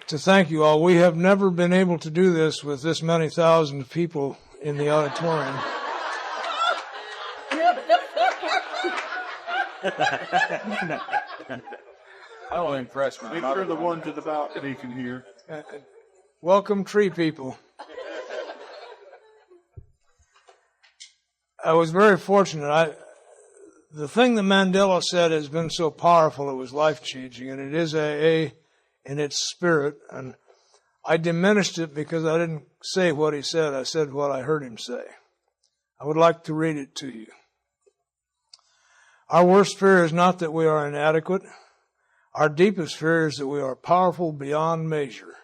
to thank you all. We have never been able to do this with this many thousand people in the auditorium. I don't impress me. Make sure the one to the balcony can hear. Welcome, tree people. I was very fortunate. The thing that Mandela said has been so powerful, it was life-changing, and it is AA in its spirit. And I diminished it because I didn't say what he said. I said what I heard him say. I would like to read it to you. Our worst fear is not that we are inadequate. Our deepest fear is that we are powerful beyond measure.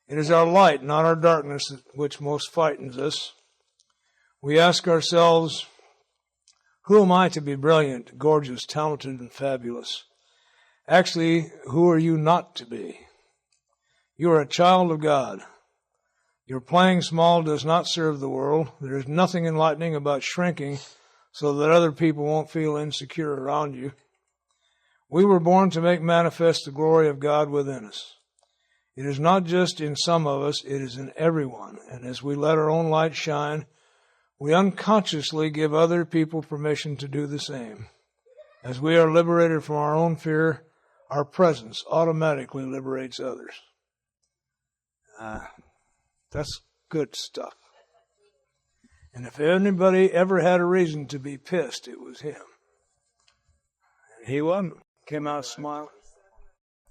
It is our light, not our darkness, which most frightens us. We ask ourselves, who am I to be brilliant, gorgeous, talented, and fabulous? Actually, who are you not to be? You are a child of God. Your playing small does not serve the world. There is nothing enlightening about shrinking so that other people won't feel insecure around you. We were born to make manifest the glory of God within us. It is not just in some of us, it is in everyone. And as we let our own light shine, we unconsciously give other people permission to do the same. As we are liberated from our own fear, our presence automatically liberates others. That's good stuff. And if anybody ever had a reason to be pissed, it was him. He wasn't. Came out smiling.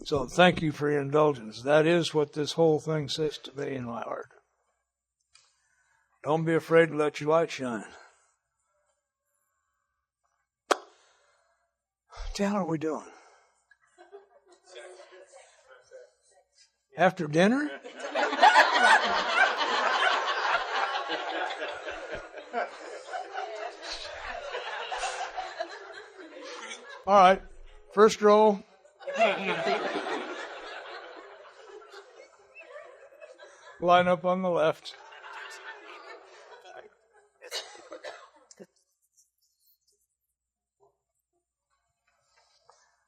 So thank you for your indulgence. That is what this whole thing says to me in my heart. Don't be afraid to let your light shine. What the hell are we doing? After dinner? All right. First row. Line up on the left.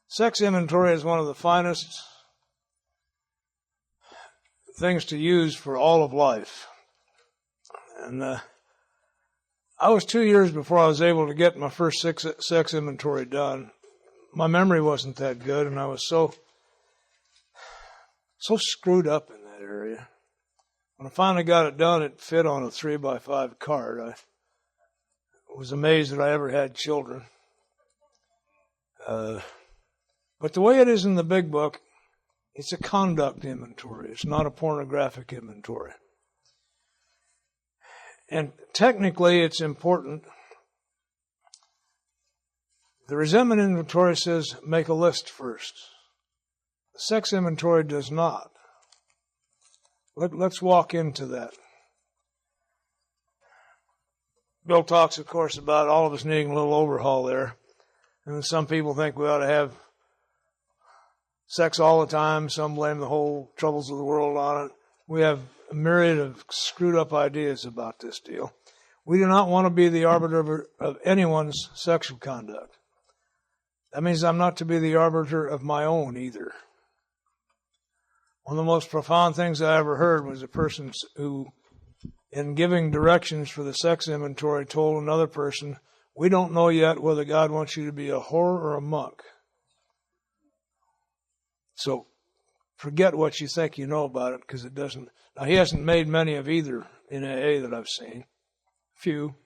Sex inventory is one of the finest things to use for all of life. And I was 2 years before I was able to get my first sex inventory done. My memory wasn't that good, and I was so screwed up in that area. When I finally got it done, it fit on a 3x5 card. I was amazed that I ever had children. But the way it is in the big book, it's a conduct inventory. It's not a pornographic inventory. And technically, it's important. The resentment inventory says make a list first. The sex inventory does not. Let's walk into that. Bill talks, of course, about all of us needing a little overhaul there. And some people think we ought to have sex all the time. Some blame the whole troubles of the world on it. We have a myriad of screwed up ideas about this deal. We do not want to be the arbiter of anyone's sexual conduct. That means I'm not to be the arbiter of my own either. One of the most profound things I ever heard was a person who, in giving directions for the sex inventory, told another person, we don't know yet whether God wants you to be a whore or a monk. So forget what you think you know about it, because it doesn't. Now, he hasn't made many of either in AA that I've seen. Few.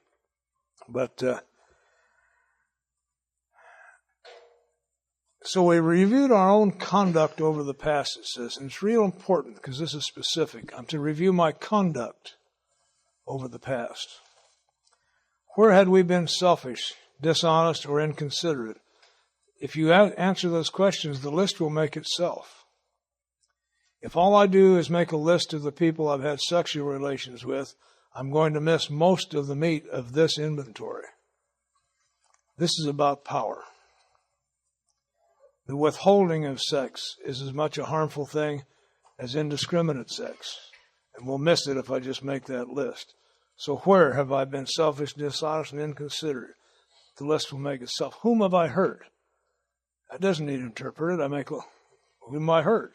But so we reviewed our own conduct over the past, it says, and it's real important because this is specific. I'm to review my conduct over the past. Where had we been selfish, dishonest, or inconsiderate? If you answer those questions, the list will make itself. If all I do is make a list of the people I've had sexual relations with, I'm going to miss most of the meat of this inventory. This is about power. The withholding of sex is as much a harmful thing as indiscriminate sex, and we'll miss it if I just make that list. So where have I been selfish, dishonest, and inconsiderate? The list will make itself. Whom have I hurt? That doesn't need interpreted. I make, whom I hurt?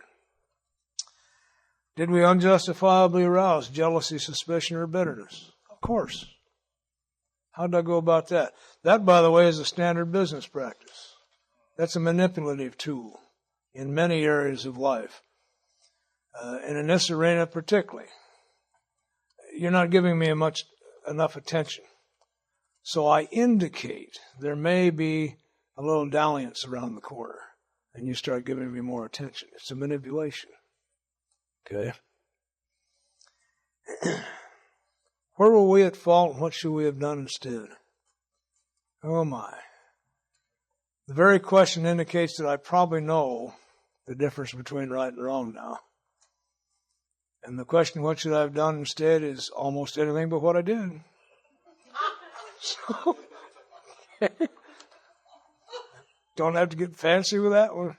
Did we unjustifiably arouse jealousy, suspicion, or bitterness? Of course. How did I go about that? That, by the way, is a standard business practice. That's a manipulative tool in many areas of life. And in this arena particularly, you're not giving me enough attention. So I indicate there may be a little dalliance around the corner, and you start giving me more attention. It's a manipulation. Okay? Where were we at fault, and what should we have done instead? Oh my. The very question indicates that I probably know the difference between right and wrong now. And the question, what should I have done instead, is almost anything but what I did. So, don't have to get fancy with that one.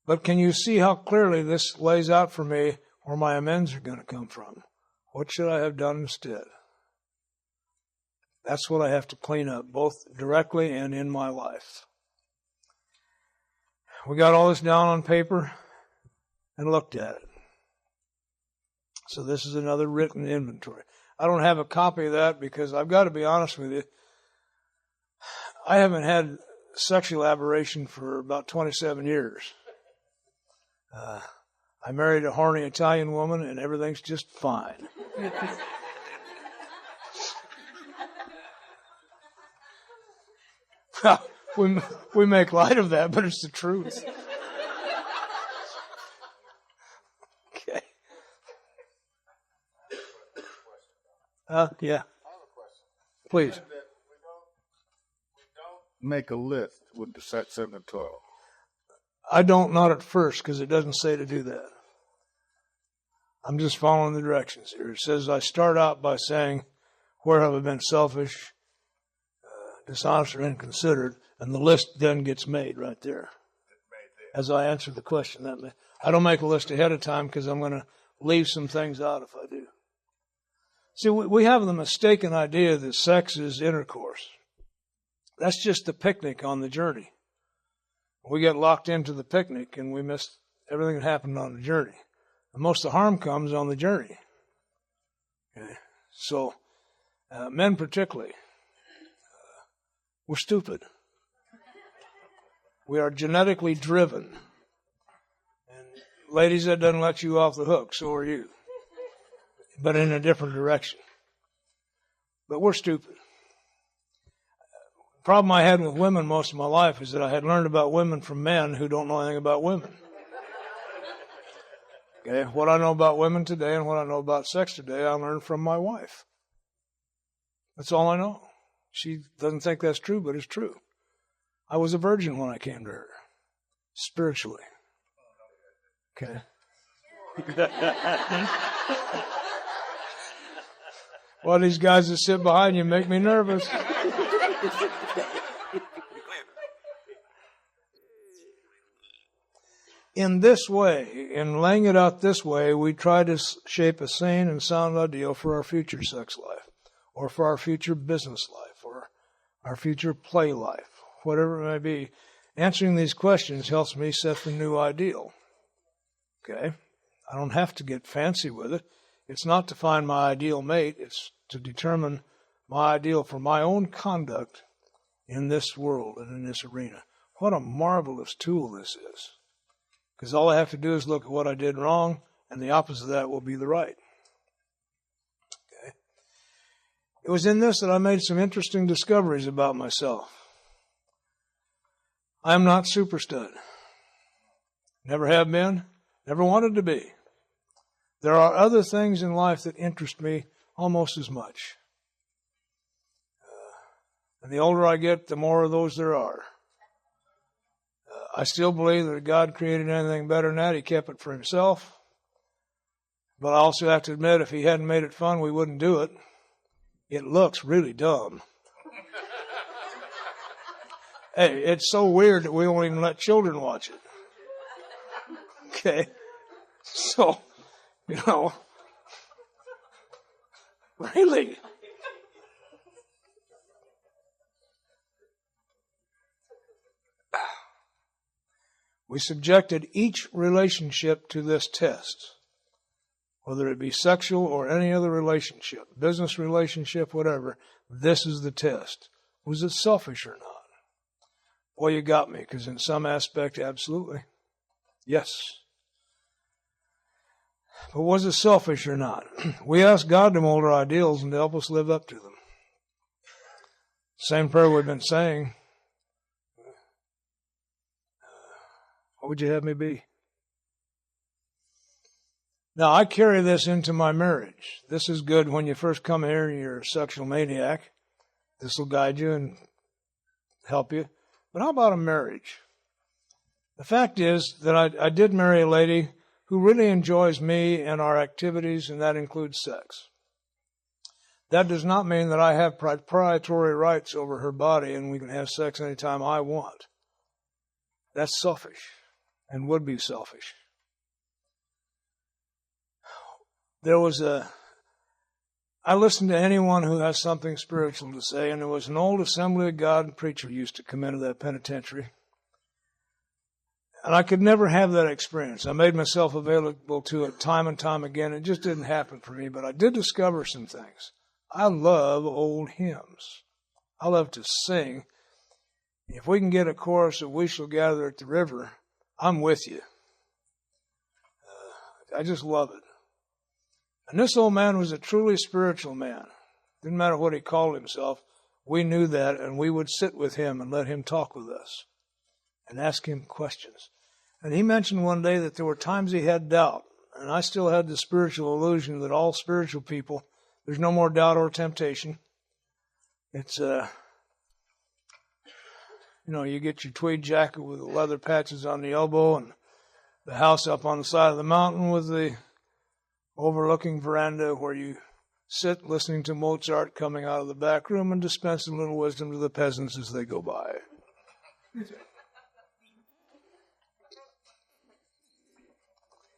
But can you see how clearly this lays out for me where my amends are going to come from? What should I have done instead? That's what I have to clean up, both directly and in my life. We got all this down on paper and looked at it. So this is another written inventory. I don't have a copy of that because I've got to be honest with you. I haven't had sexual aberration for about 27 years. I married a horny Italian woman and everything's just fine. we make light of that, but it's the truth. Okay. Yeah. Please. We don't make a list with the sets in the toilet. I don't, not at first, because it doesn't say to do that. I'm just following the directions here. It says I start out by saying, where have I been selfish, dishonest, or inconsiderate, and the list then gets made right there. As I answer the question, I don't make a list ahead of time because I'm going to leave some things out if I do. See, we have the mistaken idea that sex is intercourse. That's just the picnic on the journey. We get locked into the picnic and we miss everything that happened on the journey. And most of the harm comes on the journey. Okay? So, men particularly, we're stupid. We are genetically driven. And ladies, that doesn't let you off the hook, so are you. But in a different direction. But we're stupid. The problem I had with women most of my life is that I had learned about women from men who don't know anything about women. Okay, what I know about women today and what I know about sex today, I learned from my wife. That's all I know. She doesn't think that's true, but it's true. I was a virgin when I came to her, spiritually. Okay. Well, these guys that sit behind you make me nervous. In this way, in laying it out this way, we try to shape a sane and sound ideal for our future sex life, or for our future business life, or our future play life, whatever it may be. Answering these questions helps me set the new ideal. Okay? I don't have to get fancy with it. It's not to find my ideal mate. It's to determine my ideal for my own conduct in this world and in this arena. What a marvelous tool this is. Because all I have to do is look at what I did wrong, and the opposite of that will be the right. Okay. It was in this that I made some interesting discoveries about myself. I am not super stud. Never have been, never wanted to be. There are other things in life that interest me almost as much. And the older I get, the more of those there are. I still believe that if God created anything better than that, He kept it for Himself. But I also have to admit, if He hadn't made it fun, we wouldn't do it. It looks really dumb. Hey, it's so weird that we won't even let children watch it. Okay? So, really? We subjected each relationship to this test, whether it be sexual or any other relationship, business relationship, whatever. This is the test. Was it selfish or not? Well, you got me, because in some aspect, absolutely. Yes. But was it selfish or not? We ask God to mold our ideals and to help us live up to them. Same prayer we've been saying. What would you have me be? Now, I carry this into my marriage. This is good when you first come here and you're a sexual maniac. This will guide you and help you. But how about a marriage? The fact is that I did marry a lady who really enjoys me and our activities, and that includes sex. That does not mean that I have proprietary rights over her body and we can have sex anytime I want. That's selfish and would be selfish. I listened to anyone who has something spiritual to say, and there was an old Assembly of God preacher used to come into that penitentiary. And I could never have that experience. I made myself available to it time and time again. It just didn't happen for me, but I did discover some things. I love old hymns. I love to sing. If we can get a chorus of "We Shall Gather at the River," I'm with you. I just love it. And this old man was a truly spiritual man. Didn't matter what he called himself. We knew that, and we would sit with him and let him talk with us and ask him questions. And he mentioned one day that there were times he had doubt. And I still had the spiritual illusion that all spiritual people, there's no more doubt or temptation. It's, you get your tweed jacket with the leather patches on the elbow and the house up on the side of the mountain with the overlooking veranda where you sit listening to Mozart coming out of the back room and dispensing a little wisdom to the peasants as they go by.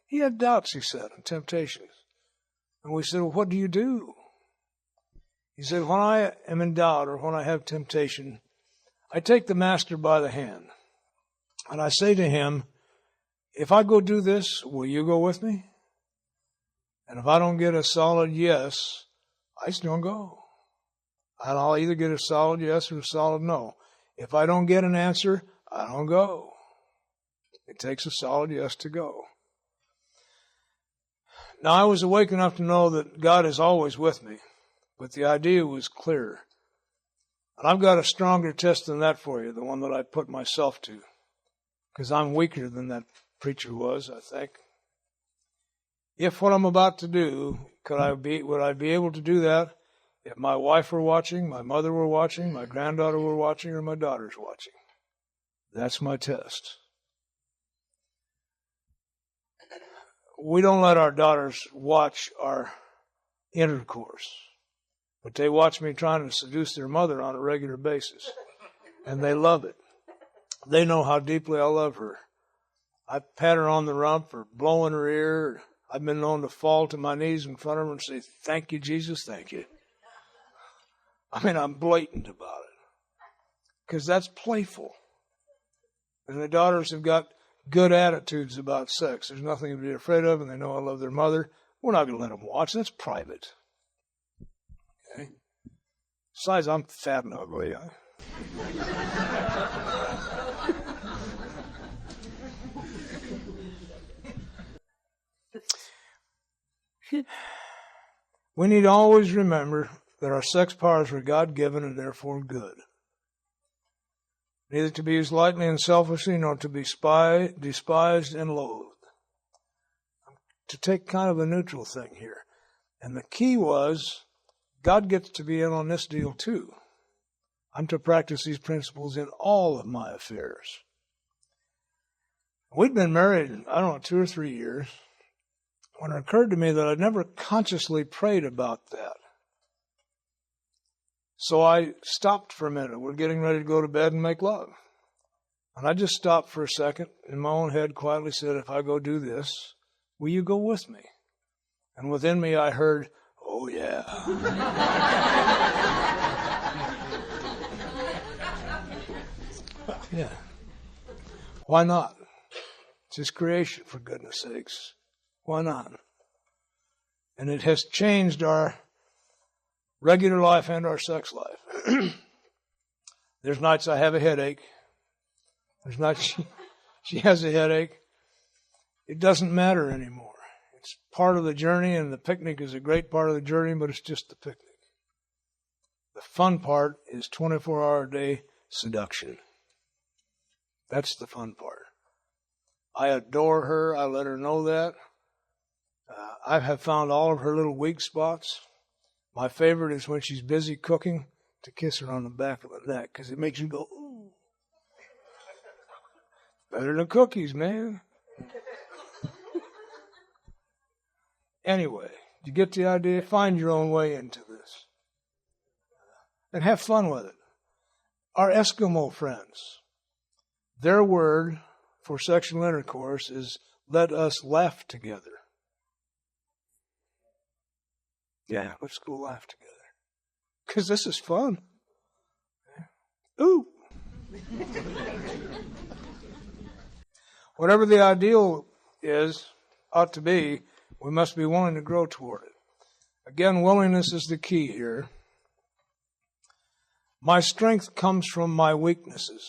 He had doubts, he said, and temptations. And we said, well, what do you do? He said, when I am in doubt or when I have temptation, I take the master by the hand. And I say to him, if I go do this, will you go with me? And if I don't get a solid yes, I just don't go. And I'll either get a solid yes or a solid no. If I don't get an answer, I don't go. It takes a solid yes to go. Now, I was awake enough to know that God is always with me, but the idea was clear. And I've got a stronger test than that for you, the one that I put myself to, because I'm weaker than that preacher was, I think. If what I'm about to do, would I be able to do that if my wife were watching, my mother were watching, my granddaughter were watching, or my daughter's watching? That's my test. We don't let our daughters watch our intercourse, but they watch me trying to seduce their mother on a regular basis, and they love it. They know how deeply I love her. I pat her on the rump or blow in her ear. I've been known to fall to my knees in front of her and say, thank you, Jesus, thank you. I mean, I'm blatant about it because that's playful. And the daughters have got good attitudes about sex. There's nothing to be afraid of, and they know I love their mother. We're not going to let them watch. That's private. Okay? Besides, I'm fat and ugly. We need to always remember that our sex powers were God-given and therefore good. Neither to be used lightly and selfishly, nor to be despised and loathed. To take kind of a neutral thing here. And the key was, God gets to be in on this deal too. I'm to practice these principles in all of my affairs. We'd been married, 2 or 3 years, when it occurred to me that I'd never consciously prayed about that. So I stopped for a minute. We're getting ready to go to bed and make love. And I just stopped for a second, in my own head quietly said, if I go do this, will you go with me? And within me I heard, oh yeah. Yeah. Why not? It's His creation, for goodness sakes. Why not? And it has changed our regular life and our sex life. There's nights I have a headache. There's nights she has a headache. It doesn't matter anymore. It's part of the journey, and the picnic is a great part of the journey, but it's just the picnic. The fun part is 24-hour-a-day seduction. That's the fun part. I adore her. I let her know that. I have found all of her little weak spots. My favorite is when she's busy cooking, to kiss her on the back of the neck, because it makes you go, ooh. Better than cookies, man. Anyway, you get the idea? Find your own way into this. And have fun with it. Our Eskimo friends, their word for sexual intercourse is, let us laugh together. Yeah, let's go laugh together. Because this is fun. Ooh. Whatever the ideal is, ought to be, we must be willing to grow toward it. Again, willingness is the key here. My strength comes from my weaknesses.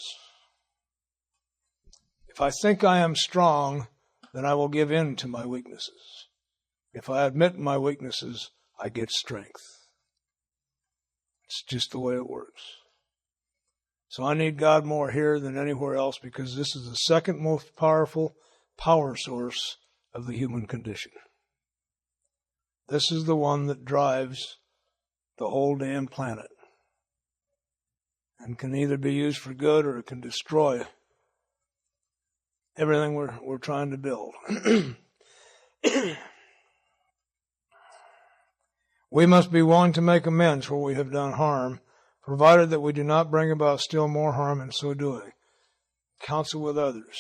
If I think I am strong, then I will give in to my weaknesses. If I admit my weaknesses, I get strength. It's just the way it works. So I need God more here than anywhere else, because this is the second most powerful power source of the human condition. This is the one that drives the whole damn planet, and can either be used for good or it can destroy everything we're trying to build. We must be willing to make amends where we have done harm, provided that we do not bring about still more harm in so doing. Counsel with others.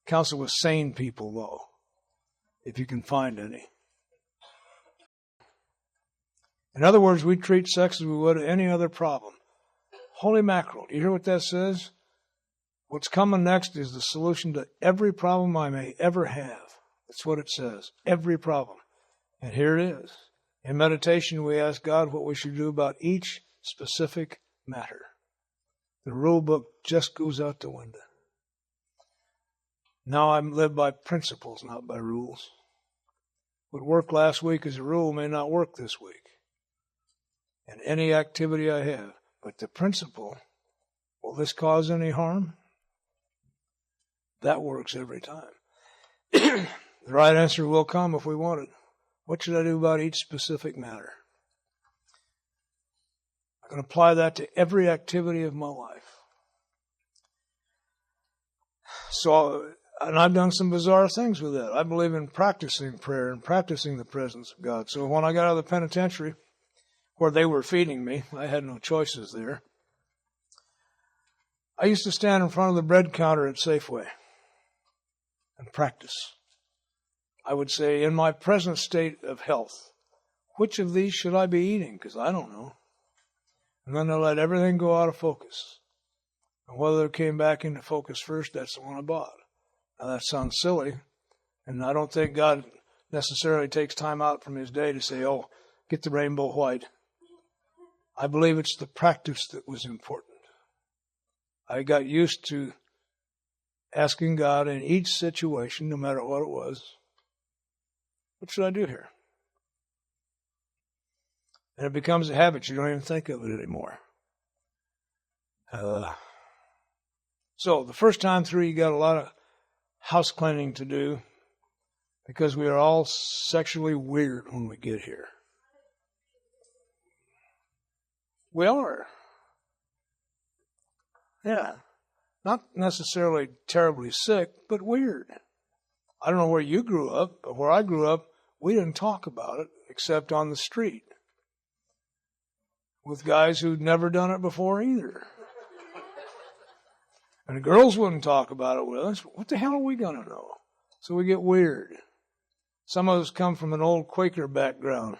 Counsel with sane people, though, if you can find any. In other words, we treat sex as we would any other problem. Holy mackerel, do you hear what that says? What's coming next is the solution to every problem I may ever have. That's what it says. Every problem. And here it is. In meditation, we ask God what we should do about each specific matter. The rule book just goes out the window. Now I live by principles, not by rules. What worked last week as a rule may not work this week. In any activity I have. But the principle, will this cause any harm? That works every time. The right answer will come if we want it. What should I do about each specific matter? I can apply that to every activity of my life. And I've done some bizarre things with that. I believe in practicing prayer and practicing the presence of God. So when I got out of the penitentiary, where they were feeding me, I had no choices there, I used to stand in front of the bread counter at Safeway and practice. I would say, in my present state of health, which of these should I be eating? Because I don't know. And then I let everything go out of focus. And whether it came back into focus first, that's the one I bought. Now that sounds silly, and I don't think God necessarily takes time out from His day to say, oh, get the rainbow white. I believe it's the practice that was important. I got used to asking God in each situation, no matter what it was, what should I do here? And it becomes a habit. You don't even think of it anymore. So the first time through, you got a lot of house cleaning to do, because we are all sexually weird when we get here. We are. Yeah. Not necessarily terribly sick, but weird. I don't know where you grew up, but where I grew up, we didn't talk about it except on the street with guys who'd never done it before either. And the girls wouldn't talk about it with us. What the hell are we going to know? So we get weird. Some of us come from an old Quaker background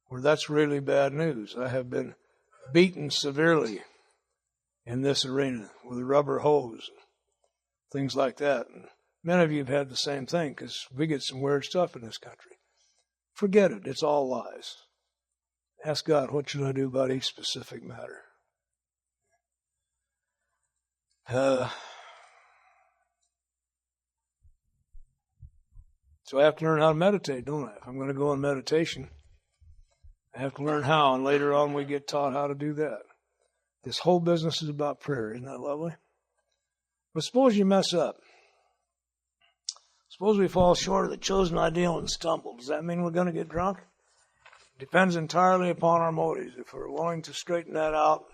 where that's really bad news. I have been beaten severely in this arena with a rubber hose, things like that. And Many of you have had the same thing because we get some weird stuff in this country. Forget it. It's all lies. Ask God, what should I do about each specific matter? So I have to learn how to meditate, don't I? If I'm going to go on meditation, I have to learn how, and later on we get taught how to do that. This whole business is about prayer. Isn't that lovely? But suppose you mess up. Suppose we fall short of the chosen ideal and stumble. Does that mean we're going to get drunk? It depends entirely upon our motives. If we're willing to straighten that out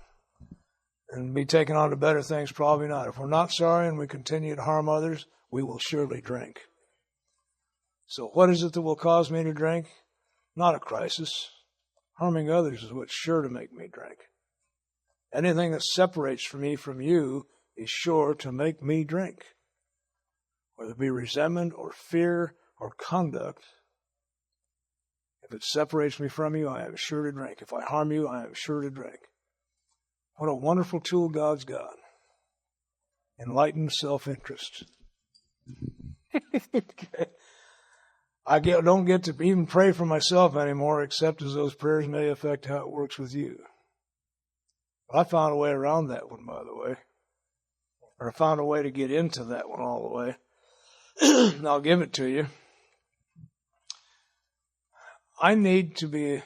and be taken on to better things, probably not. If we're not sorry and we continue to harm others, we will surely drink. So what is it that will cause me to drink? Not a crisis. Harming others is what's sure to make me drink. Anything that separates me from you is sure to make me drink. Whether it be resentment or fear or conduct, if it separates me from you, I am sure to drink. If I harm you, I am sure to drink. What a wonderful tool God's got. Enlightened self-interest. Okay. Don't get to even pray for myself anymore, except as those prayers may affect how it works with you. I found a way around that one, by the way. Or I found a way to get into that one all the way. And I'll give it to you. I need to be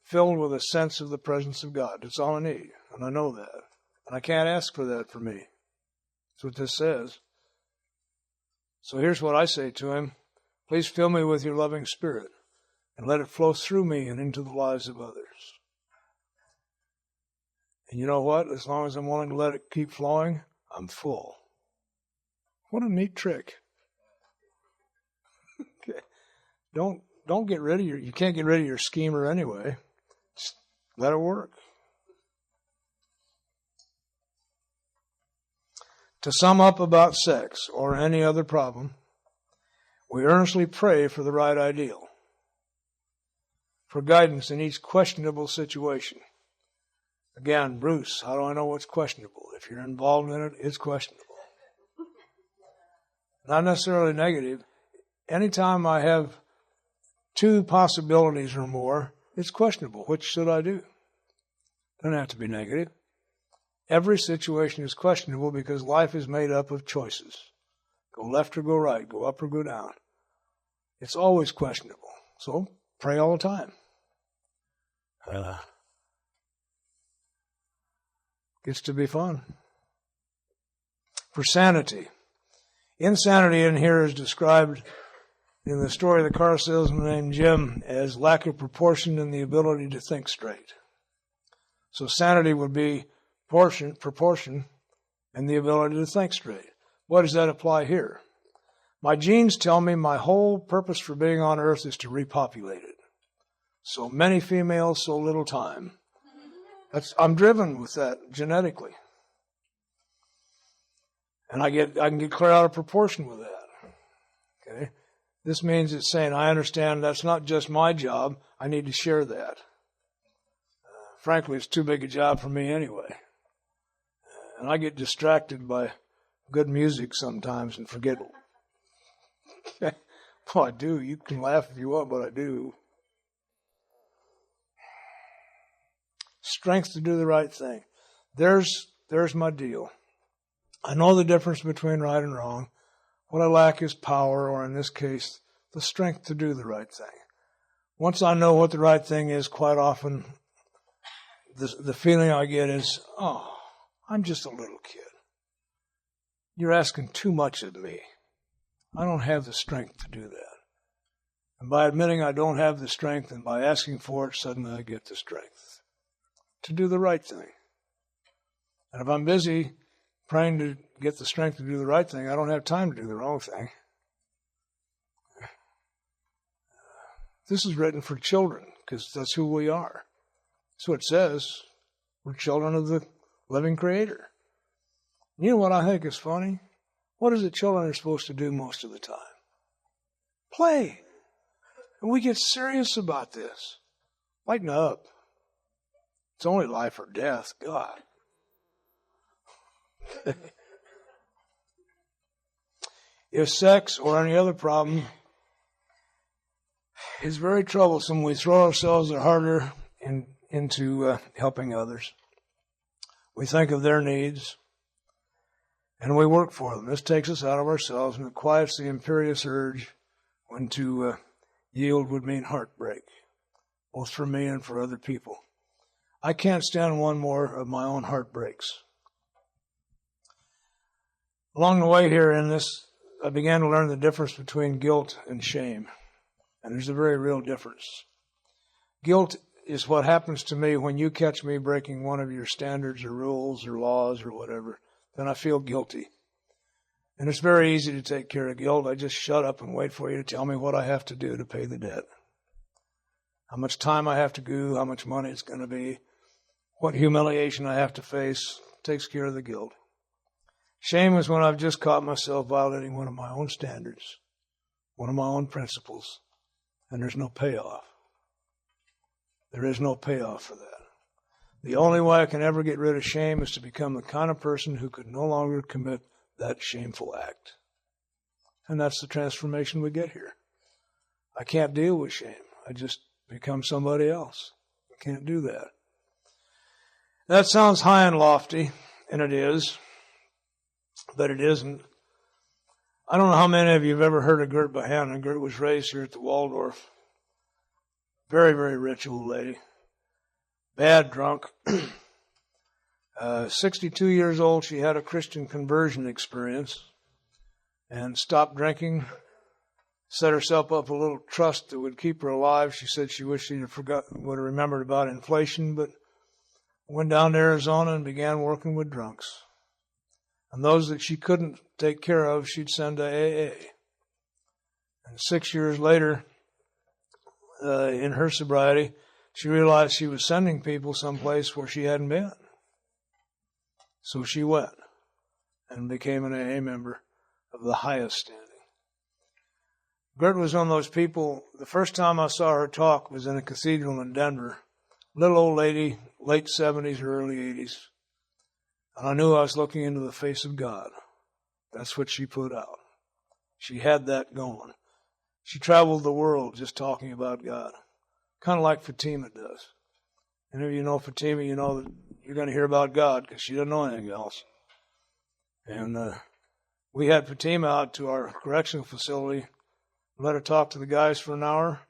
filled with a sense of the presence of God. That's all I need. And I know that. And I can't ask for that for me. That's what this says. So here's what I say to him. Please fill me with your loving spirit and let it flow through me and into the lives of others. And you know what? As long as I'm willing to let it keep flowing, I'm full. What a neat trick. Okay. Don't get rid of you can't get rid of your schemer anyway. Just let it work. To sum up about sex or any other problem, we earnestly pray for the right ideal, for guidance in each questionable situation. Again, Bruce, how do I know what's questionable? If you're involved in it, it's questionable. Not necessarily negative. Anytime I have two possibilities or more, it's questionable. Which should I do? Doesn't have to be negative. Every situation is questionable because life is made up of choices. Go left or go right, go up or go down. It's always questionable. So pray all the time. Gets to be fun. For sanity. Insanity in here is described in the story of the car salesman named Jim as lack of proportion in the ability to think straight. So sanity would be proportion and the ability to think straight. What does that apply here? My genes tell me my whole purpose for being on earth is to repopulate it. So many females, so little time. I'm driven with that genetically. And I can get clear out of proportion with that. Okay? This means it's saying, I understand that's not just my job. I need to share that. Frankly, it's too big a job for me anyway. And I get distracted by good music sometimes and forget. Well, I do. You can laugh if you want, but I do. Strength to do the right thing. There's my deal. I know the difference between right and wrong. What I lack is power, or in this case, the strength to do the right thing. Once I know what the right thing is, quite often the feeling I get is, oh, I'm just a little kid. You're asking too much of me. I don't have the strength to do that. And by admitting I don't have the strength and by asking for it, suddenly I get the strength to do the right thing. And if I'm busy praying to get the strength to do the right thing, I don't have time to do the wrong thing. This is written for children because that's who we are. That's what it says. We're children of the living Creator. You know what I think is funny? What is it children are supposed to do most of the time? Play. And we get serious about this. Lighten up. It's only life or death. God. If sex or any other problem is very troublesome, we throw ourselves harder into helping others. We think of their needs, and we work for them. This takes us out of ourselves, and it quiets the imperious urge when to yield would mean heartbreak, both for me and for other people. I can't stand one more of my own heartbreaks. Along the way here in this, I began to learn the difference between guilt and shame. And there's a very real difference. Guilt is what happens to me when you catch me breaking one of your standards or rules or laws or whatever. Then I feel guilty. And it's very easy to take care of guilt. I just shut up and wait for you to tell me what I have to do to pay the debt. How much time I have to do, how much money it's going to be, what humiliation I have to face, takes care of the guilt. Shame is when I've just caught myself violating one of my own standards, one of my own principles, and there's no payoff. There is no payoff for that. The only way I can ever get rid of shame is to become the kind of person who could no longer commit that shameful act. And that's the transformation we get here. I can't deal with shame. I just become somebody else. I can't do that. That sounds high and lofty, and it is, but it isn't. I don't know how many of you have ever heard of Gert Bohannon. Gert was raised here at the Waldorf. Very, very rich old lady. Bad drunk. 62 years old, she had a Christian conversion experience and stopped drinking, set herself up a little trust that would keep her alive. She said she wished would have remembered about inflation, but went down to Arizona and began working with drunks. And those that she couldn't take care of, she'd send to AA. And 6 years later, in her sobriety, she realized she was sending people someplace where she hadn't been. So she went and became an AA member of the highest standing. Gert was one of those people, the first time I saw her talk was in a cathedral in Denver. Little old lady, late 70s or early 80s. And I knew I was looking into the face of God. That's what she put out. She had that going. She traveled the world just talking about God. Kind of like Fatima does. Any of you know Fatima, you know that you're going to hear about God because she doesn't know anything else. And we had Fatima out to our correctional facility, let her talk to the guys for an hour.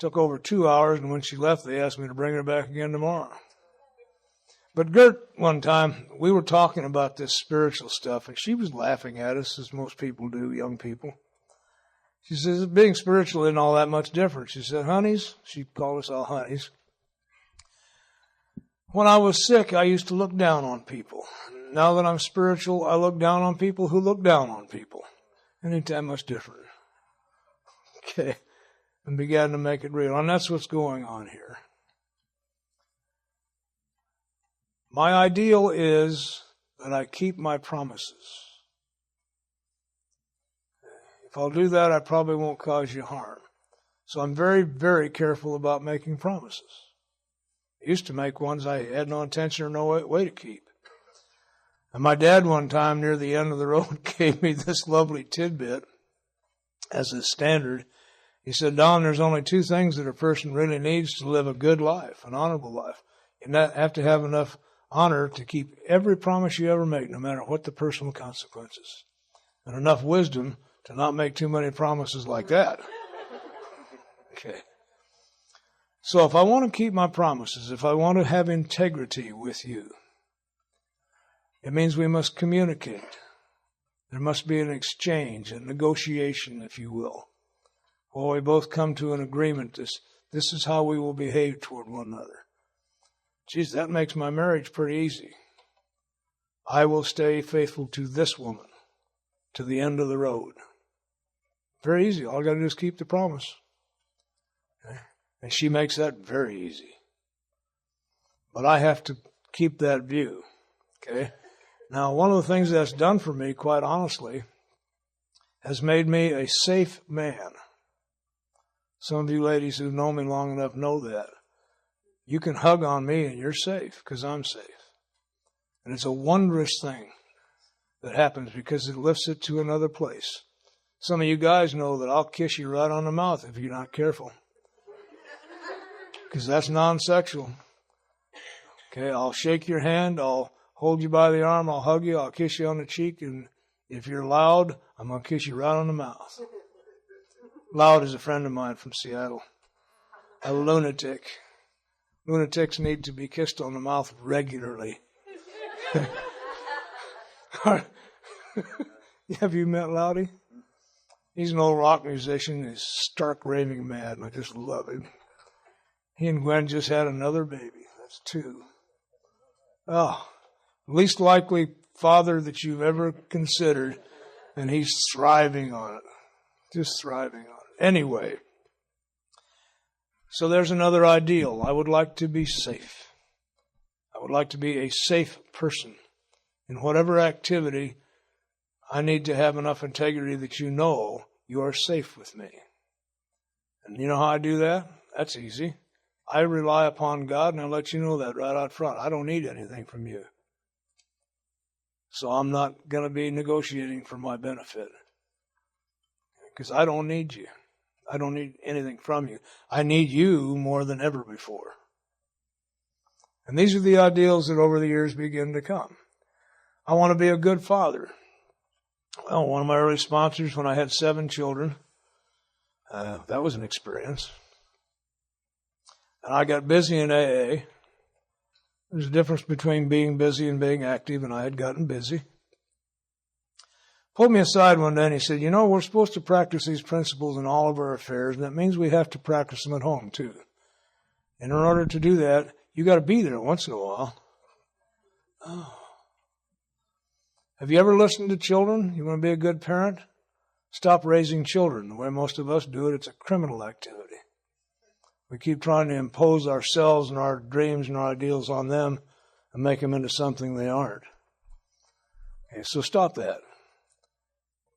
Took over 2 hours, and when she left, they asked me to bring her back again tomorrow. But Gert, one time, we were talking about this spiritual stuff, and she was laughing at us, as most people do, young people. She says, being spiritual isn't all that much different. She said, honeys, she called us all honeys. When I was sick, I used to look down on people. Now that I'm spiritual, I look down on people who look down on people. It ain't that much different. Okay. And began to make it real. And that's what's going on here. My ideal is that I keep my promises. If I'll do that, I probably won't cause you harm. So I'm very, very careful about making promises. I used to make ones I had no intention or no way to keep. And my dad one time near the end of the road gave me this lovely tidbit as a standard. He said, Don, there's only two things that a person really needs to live a good life, an honorable life. You have to have enough honor to keep every promise you ever make, no matter what the personal consequences. And enough wisdom to not make too many promises like that. Okay. So if I want to keep my promises, if I want to have integrity with you, it means we must communicate. There must be an exchange, a negotiation, if you will. Or we both come to an agreement. This is how we will behave toward one another. Geez, that makes my marriage pretty easy. I will stay faithful to this woman to the end of the road. Very easy. All I got to do is keep the promise. Okay? And she makes that very easy. But I have to keep that view. Okay? Now, one of the things that's done for me, quite honestly, has made me a safe man. Some of you ladies who know me long enough know that. You can hug on me and you're safe because I'm safe. And it's a wondrous thing that happens because it lifts it to another place. Some of you guys know that I'll kiss you right on the mouth if you're not careful. Because that's non-sexual. Okay, I'll shake your hand, I'll hold you by the arm, I'll hug you, I'll kiss you on the cheek, and if you're loud, I'm going to kiss you right on the mouth. Loud is a friend of mine from Seattle. A lunatic. Lunatics need to be kissed on the mouth regularly. Have you met Loudy? He's an old rock musician. He's stark raving mad, and I just love him. He and Gwen just had another baby. That's 2. Oh, least likely father that you've ever considered, and he's thriving on it. Just thriving on it. Anyway, so there's another ideal. I would like to be safe. I would like to be a safe person. In whatever activity, I need to have enough integrity that you know you are safe with me. And you know how I do that? That's easy. I rely upon God, and I'll let you know that right out front. I don't need anything from you. So I'm not going to be negotiating for my benefit. Because I don't need you. I don't need anything from you. I need you more than ever before. And these are the ideals that over the years begin to come. I want to be a good father. Well, one of my early sponsors when I had 7 children, that was an experience. And I got busy in AA. There's a difference between being busy and being active, and I had gotten busy. Pulled me aside one day and he said, you know, we're supposed to practice these principles in all of our affairs, and that means we have to practice them at home too. And in order to do that, you got to be there once in a while. Oh. Have you ever listened to children? You want to be a good parent? Stop raising children. The way most of us do it, it's a criminal activity. We keep trying to impose ourselves and our dreams and our ideals on them and make them into something they aren't. Okay, so stop that.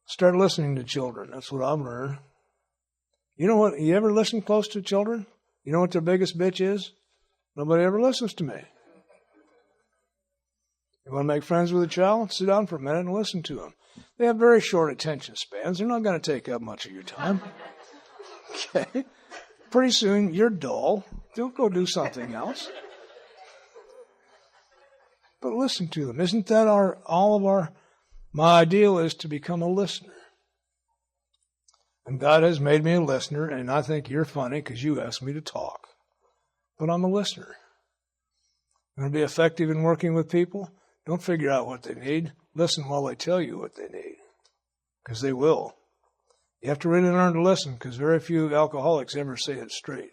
Start listening to children. That's what I've learned. You know what? You ever listen close to children? You know what their biggest bitch is? Nobody ever listens to me. You want to make friends with a child? Sit down for a minute and listen to them. They have very short attention spans. They're not going to take up much of your time. Okay? Pretty soon, you're dull. Don't go do something else. But listen to them. Isn't that my ideal is to become a listener. And God has made me a listener, and I think you're funny because you asked me to talk. But I'm a listener. You want to be effective in working with people? Don't figure out what they need. Listen while they tell you what they need. Because they will. You have to really learn to listen because very few alcoholics ever say it straight.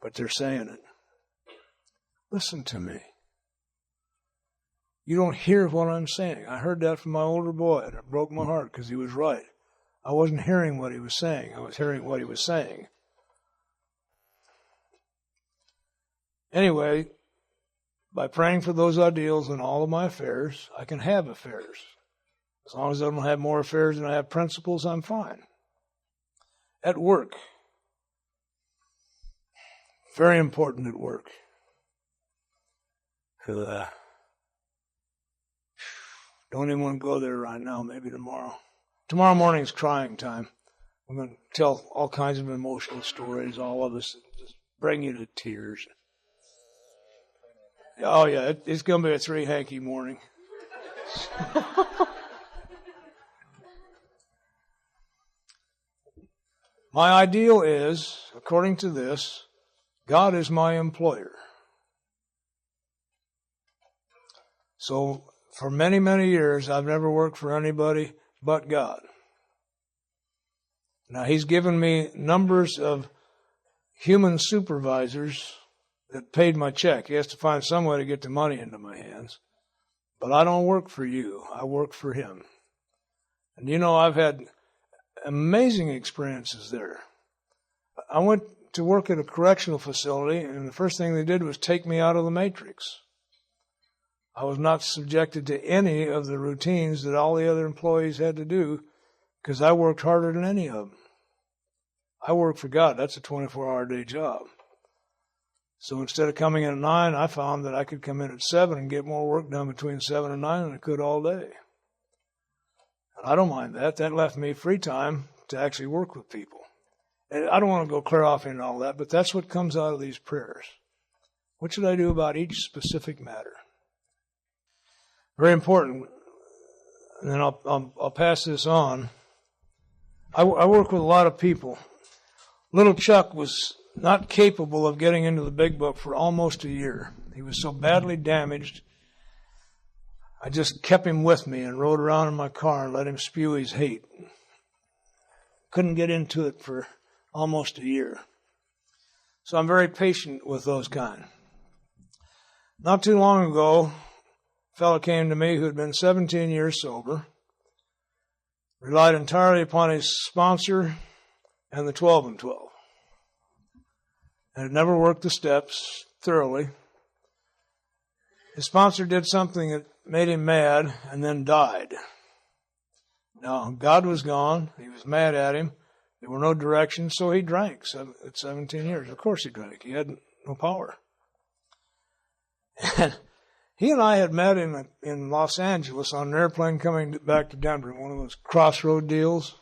But they're saying it. Listen to me. You don't hear what I'm saying. I heard that from my older boy, and it broke my heart because he was right. I wasn't hearing what he was saying. I was hearing what he was saying. Anyway, by praying for those ideals in all of my affairs, I can have affairs. As long as I don't have more affairs than I have principles, I'm fine. At work. Very important at work. Don't even want to go there right now, maybe tomorrow. Tomorrow morning's crying time. I'm going to tell all kinds of emotional stories, all of us, just bring you to tears. Oh, yeah, it's going to be a 3-hanky morning. My ideal is, according to this, God is my employer. So, for many, many years, I've never worked for anybody but God. Now, He's given me numbers of human supervisors that paid my check. He has to find some way to get the money into my hands. But I don't work for you. I work for Him. And you know, I've had amazing experiences there. I went to work at a correctional facility, and the first thing they did was take me out of the matrix. I was not subjected to any of the routines that all the other employees had to do because I worked harder than any of them. I work for God. That's a 24-hour day job. So instead of coming in at 9, I found that I could come in at 7 and get more work done between 7 and 9 than I could all day. And I don't mind that. That left me free time to actually work with people. And I don't want to go clear off into all that, but that's what comes out of these prayers. What should I do about each specific matter? Very important. And then I'll pass this on. I work with a lot of people. Little Chuck was not capable of getting into the big book for almost a year. He was so badly damaged, I just kept him with me and rode around in my car and let him spew his hate. Couldn't get into it for almost a year. So I'm very patient with those kind. Not too long ago, a fellow came to me who had been 17 years sober, relied entirely upon his sponsor and the 12 and 12, and had never worked the steps thoroughly. His sponsor did something that made him mad and then died. Now, God was gone. He was mad at him. There were no directions, so he drank at 17 years. Of course he drank. He had no power. And he and I had met in Los Angeles on an airplane coming back to Denver, one of those crossroad deals,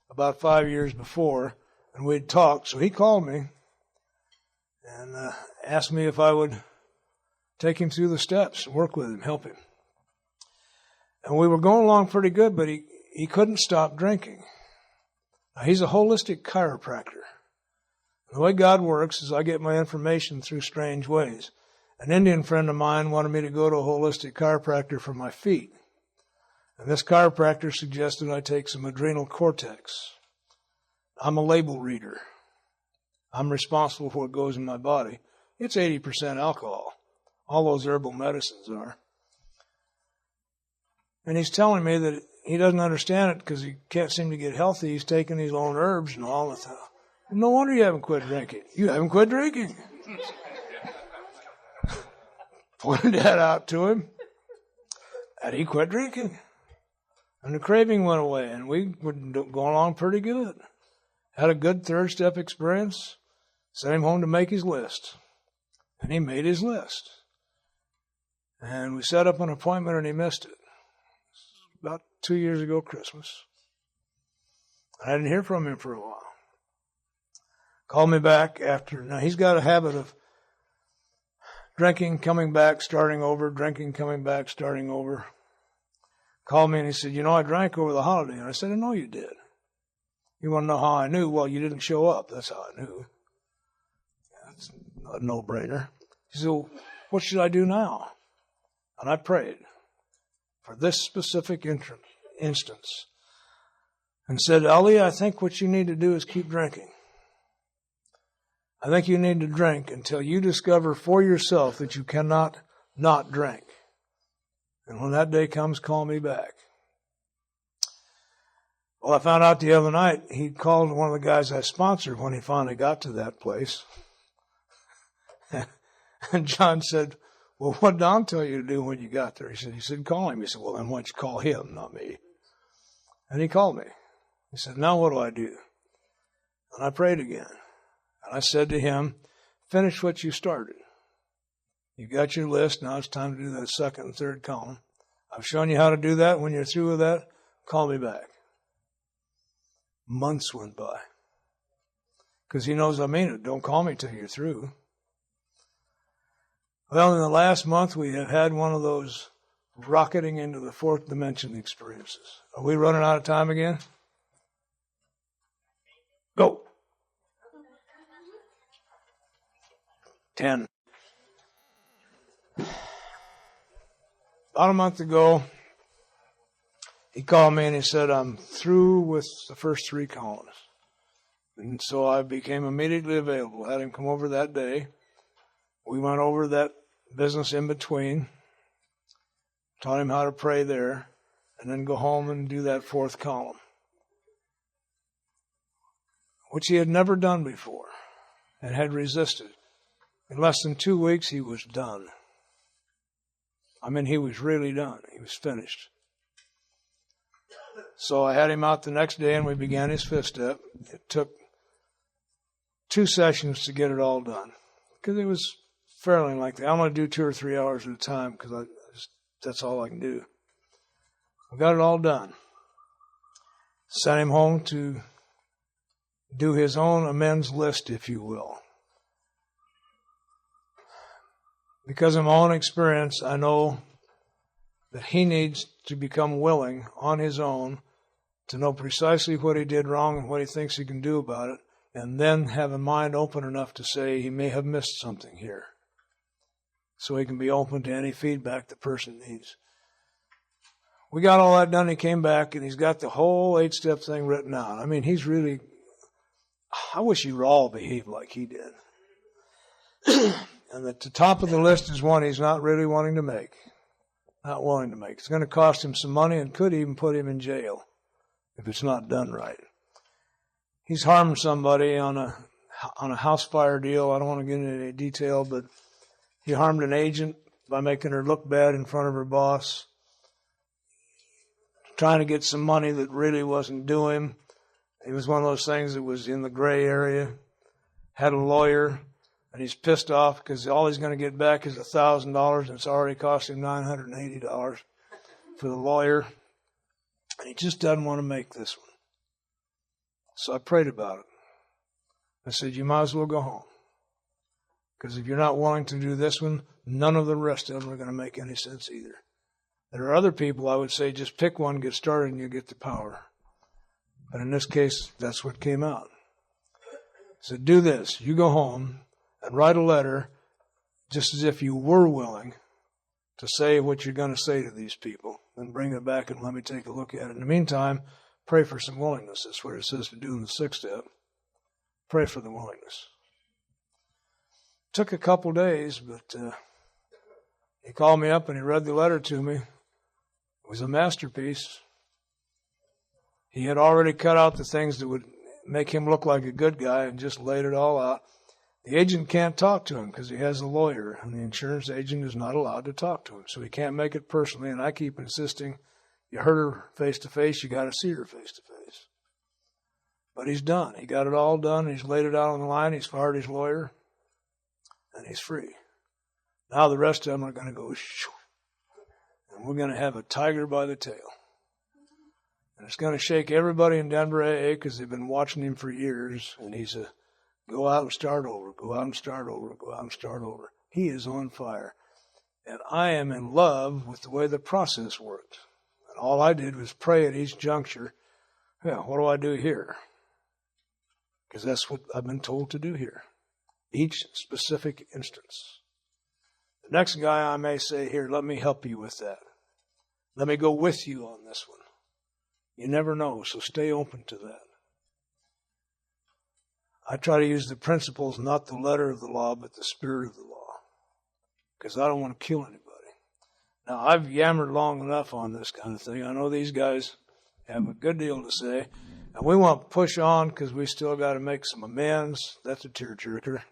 about 5 years before, and we'd talked. So he called me and asked me if I would take him through the steps, work with him, help him. And we were going along pretty good, but he couldn't stop drinking. Now, he's a holistic chiropractor. And the way God works is I get my information through strange ways. An Indian friend of mine wanted me to go to a holistic chiropractor for my feet. And this chiropractor suggested I take some adrenal cortex. I'm a label reader. I'm responsible for what goes in my body. It's 80% alcohol. All those herbal medicines are. And he's telling me that he doesn't understand it because he can't seem to get healthy. He's taking his own herbs and all the time. No wonder you haven't quit drinking. You haven't quit drinking. Pointed that out to him. And he quit drinking. And the craving went away. And we were going along pretty good. Had a good third step experience. Sent him home to make his list. And he made his list. And we set up an appointment and he missed it. About 2 years ago, Christmas. I didn't hear from him for a while. Called me back after. Now, he's got a habit of drinking, coming back, starting over, drinking, coming back, starting over. Called me and he said, I drank over the holiday. And I said, I know you did. You want to know how I knew? Well, you didn't show up. That's how I knew. That's a no-brainer. He said, well, what should I do now? And I prayed for this specific instance and said, Ali, I think what you need to do is keep drinking. I think you need to drink until you discover for yourself that you cannot not drink. And when that day comes, call me back. Well, I found out the other night he called one of the guys I sponsored when he finally got to that place. And John said, well, what did Don tell you to do when you got there? He said, call him. He said, well, then why don't you call him, not me? And he called me. He said, now what do I do? And I prayed again. And I said to him, finish what you started. You got your list. Now it's time to do that second and third column. I've shown you how to do that. When you're through with that, call me back. Months went by. Because he knows I mean it. Don't call me till you're through. Well, in the last month, we have had one of those rocketing into the fourth dimension experiences. Are we running out of time again? Go. 10. About a month ago, he called me and he said, I'm through with the first 3 columns. And so I became immediately available. Had him come over that day. We went over that business in between, taught him how to pray there, and then go home and do that 4th column, which he had never done before and had resisted. In less than 2 weeks, he was done. I mean, he was really done. He was finished. So I had him out the next day and we began his 5th step. It took 2 sessions to get it all done because it was fairly lengthy. I'm going to do 2 or 3 hours at a time because that's all I can do. I got it all done. sent him home to do his own amends list, if you will. Because of my own experience, I know that he needs to become willing on his own to know precisely what he did wrong and what he thinks he can do about it, and then have a mind open enough to say he may have missed something here, so he can be open to any feedback the person needs. We got all that done. He came back, and he's got the whole 8-step thing written out. I mean, he's really, I wish you all behaved like he did. And at the top of the list is one he's not really wanting to make. Not willing to make. It's going to cost him some money and could even put him in jail if it's not done right. He's harmed somebody on a house fire deal. I don't want to get into any detail, but he harmed an agent by making her look bad in front of her boss, trying to get some money that really wasn't due him. It was one of those things that was in the gray area. Had a lawyer, and he's pissed off because all he's going to get back is $1,000, and it's already cost him $980 for the lawyer. And he just doesn't want to make this one. So I prayed about it. I said, you might as well go home. Because if you're not willing to do this one, none of the rest of them are going to make any sense either. There are other people I would say just pick one, get started, and you get the power. But in this case, that's what came out. So do this. You go home and write a letter just as if you were willing to say what you're going to say to these people. Then bring it back and let me take a look at it. In the meantime, pray for some willingness. That's what it says to do in the 6th step. Pray for the willingness. Took a couple days, but he called me up and he read the letter to me. It was a masterpiece. He had already cut out the things that would make him look like a good guy and just laid it all out. The agent can't talk to him because he has a lawyer, and the insurance agent is not allowed to talk to him, so he can't make it personally, and I keep insisting, you heard her face-to-face, you got to see her face-to-face. But he's done. He got it all done. He's laid it out on the line. He's fired his lawyer, and he's free. Now the rest of them are going to go, shoo, and we're going to have a tiger by the tail. And it's going to shake everybody in Denver AA because they've been watching him for years, and he's a go out and start over, go out and start over, go out and start over. He is on fire. And I am in love with the way the process worked. And all I did was pray at each juncture, what do I do here? Because that's what I've been told to do here. Each specific instance. The next guy I may say, here, let me help you with that. Let me go with you on this one. You never know, so stay open to that. I try to use the principles, not the letter of the law, but the spirit of the law. Because I don't want to kill anybody. Now, I've yammered long enough on this kind of thing. I know these guys have a good deal to say. And we want to push on because we still got to make some amends. That's a tearjerker.